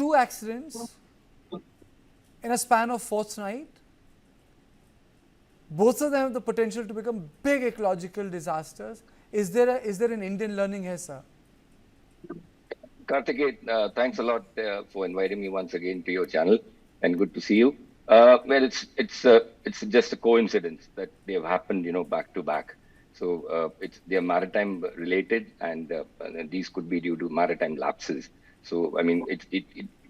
two accidents in a span of fortnight. Both of them have the potential to become big ecological disasters. Is there an Indian learning here, sir? Karthikeyan, thanks a lot for inviting me once again to your channel, and good to see you. Well, it's just a coincidence that they have happened, back to back. So they're maritime related, and these could be due to maritime lapses. So I mean,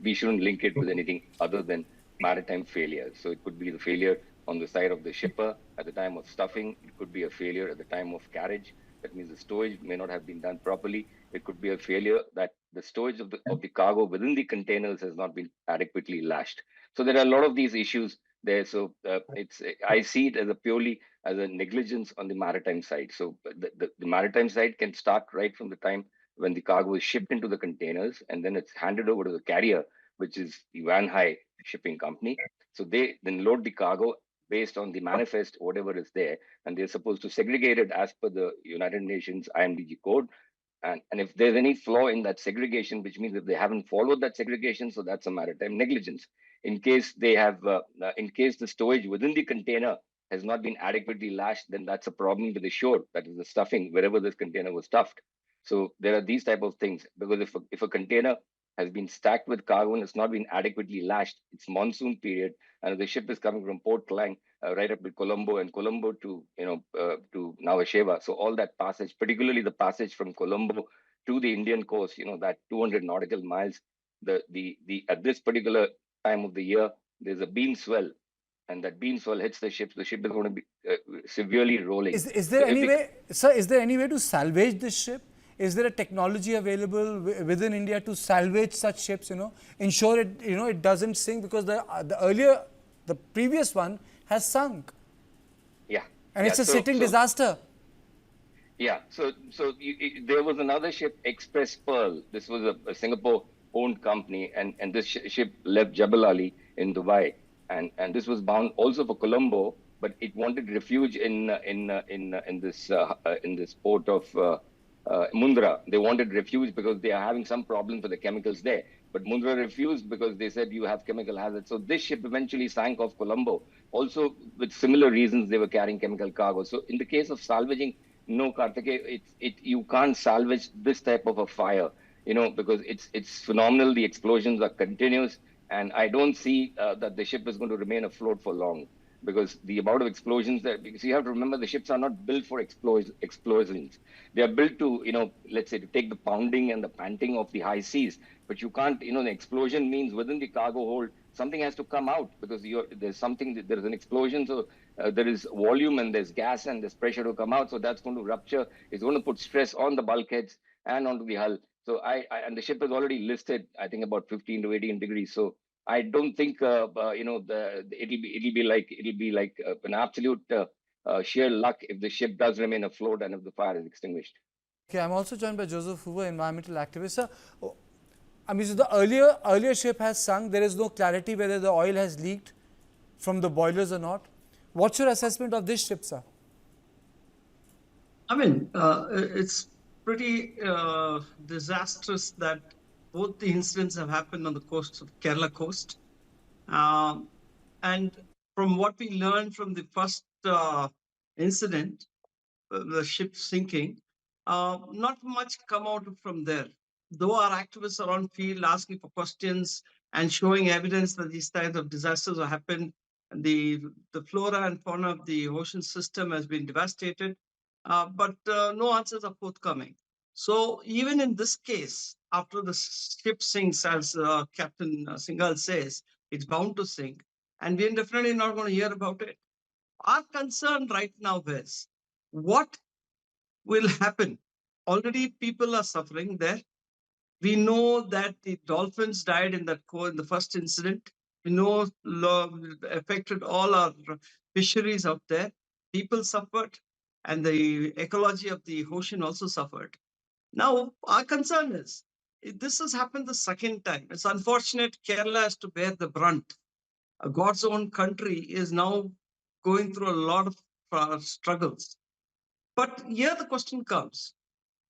we shouldn't link it with anything other than maritime failure. So it could be the failure on the side of the shipper at the time of stuffing. It could be a failure at the time of carriage. That means the storage may not have been done properly. It could be a failure that the storage of the cargo within the containers has not been adequately lashed. So there are a lot of these issues there. So I see it as a purely as a negligence on the maritime side. So the maritime side can start right from the time when the cargo is shipped into the containers, and then it's handed over to the carrier, which is the Van High shipping company. So they then load the cargo based on the manifest, whatever is there, and they're supposed to segregate it as per the United Nations IMDG code. And if there's any flaw in that segregation, which means if they haven't followed that segregation, so that's a maritime negligence. In case in case the storage within the container has not been adequately lashed, then that's a problem with the shore, that is the stuffing, wherever this container was stuffed. So there are these type of things, because if a container has been stacked with cargo and it's not been adequately lashed, it's monsoon period, and the ship is coming from Port Klang right up to Colombo, and Colombo to to Navasheva. So all that passage, particularly the passage from Colombo to the Indian coast, that 200 nautical miles, the at this particular time of the year, there's a beam swell, and that beam swell hits the ship. The ship is going to be severely rolling. Is So there any way, sir? Is there any way to salvage this ship? Is there a technology available within India to salvage such ships? Ensure it doesn't sink, because the previous one has sunk, yeah, and yeah. it's a sitting disaster. Yeah, there was another ship, Express Pearl. This was a Singapore-owned company, and this ship left Jebel Ali in Dubai, and this was bound also for Colombo, but it wanted refuge in this port of Mundra. They wanted refuge because they are having some problems with the chemicals there. But Mundra refused because they said you have chemical hazards. So this ship eventually sank off Colombo. Also, with similar reasons, they were carrying chemical cargo. So in the case of salvaging, no, Karthike, you can't salvage this type of a fire, because it's phenomenal. The explosions are continuous, and I don't see that the ship is going to remain afloat for long, because the amount of explosions because you have to remember, the ships are not built for explosions. They are built to, let's say, to take the pounding and the panting of the high seas. But you can't, the explosion means within the cargo hold, something has to come out, because there's an explosion. So there is volume and there's gas and there's pressure to come out. So that's going to rupture. It's going to put stress on the bulkheads and onto the hull. So and the ship is already listed, I think, about 15 to 18 degrees. So I don't think it'll be like an absolute sheer luck if the ship does remain afloat and if the fire is extinguished. Okay, I'm also joined by Joseph Hoover, environmental activist. Sir, I mean, so the earlier ship has sunk. There is no clarity whether the oil has leaked from the boilers or not. What's your assessment of this ship, sir? I mean, it's pretty disastrous that both the incidents have happened on the coast of Kerala coast. And from what we learned from the first incident, the ship sinking, not much come out from there. Though our activists are on field asking for questions and showing evidence that these kinds of disasters have happened, the flora and fauna of the ocean system has been devastated, but no answers are forthcoming. So even in this case, after the ship sinks, as Captain Singhal says, it's bound to sink, and we're definitely not going to hear about it. Our concern right now is what will happen. Already people are suffering there. We know that the dolphins died in the first incident. We know affected all our fisheries out there. People suffered, and the ecology of the ocean also suffered. Now, our concern is, this has happened the second time. It's unfortunate Kerala has to bear the brunt. God's own country is now going through a lot of struggles. But here the question comes.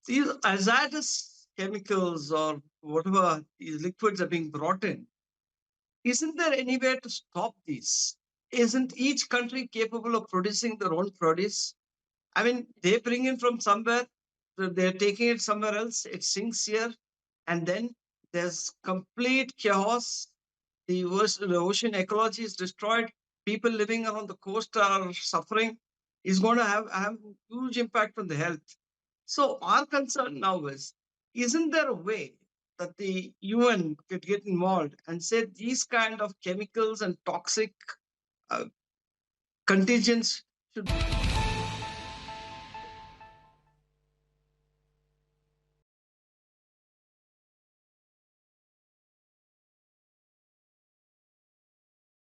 These hazardous chemicals or whatever these liquids are being brought in, isn't there any way to stop these? Isn't each country capable of producing their own produce? I mean, they bring in from somewhere, so they're taking it somewhere else, it sinks here, and then there's complete chaos. The ocean ecology is destroyed. People living around the coast are suffering. Is going to have huge impact on the health. So our concern now is, isn't there a way that the UN could get involved and say these kind of chemicals and toxic uh, contingents should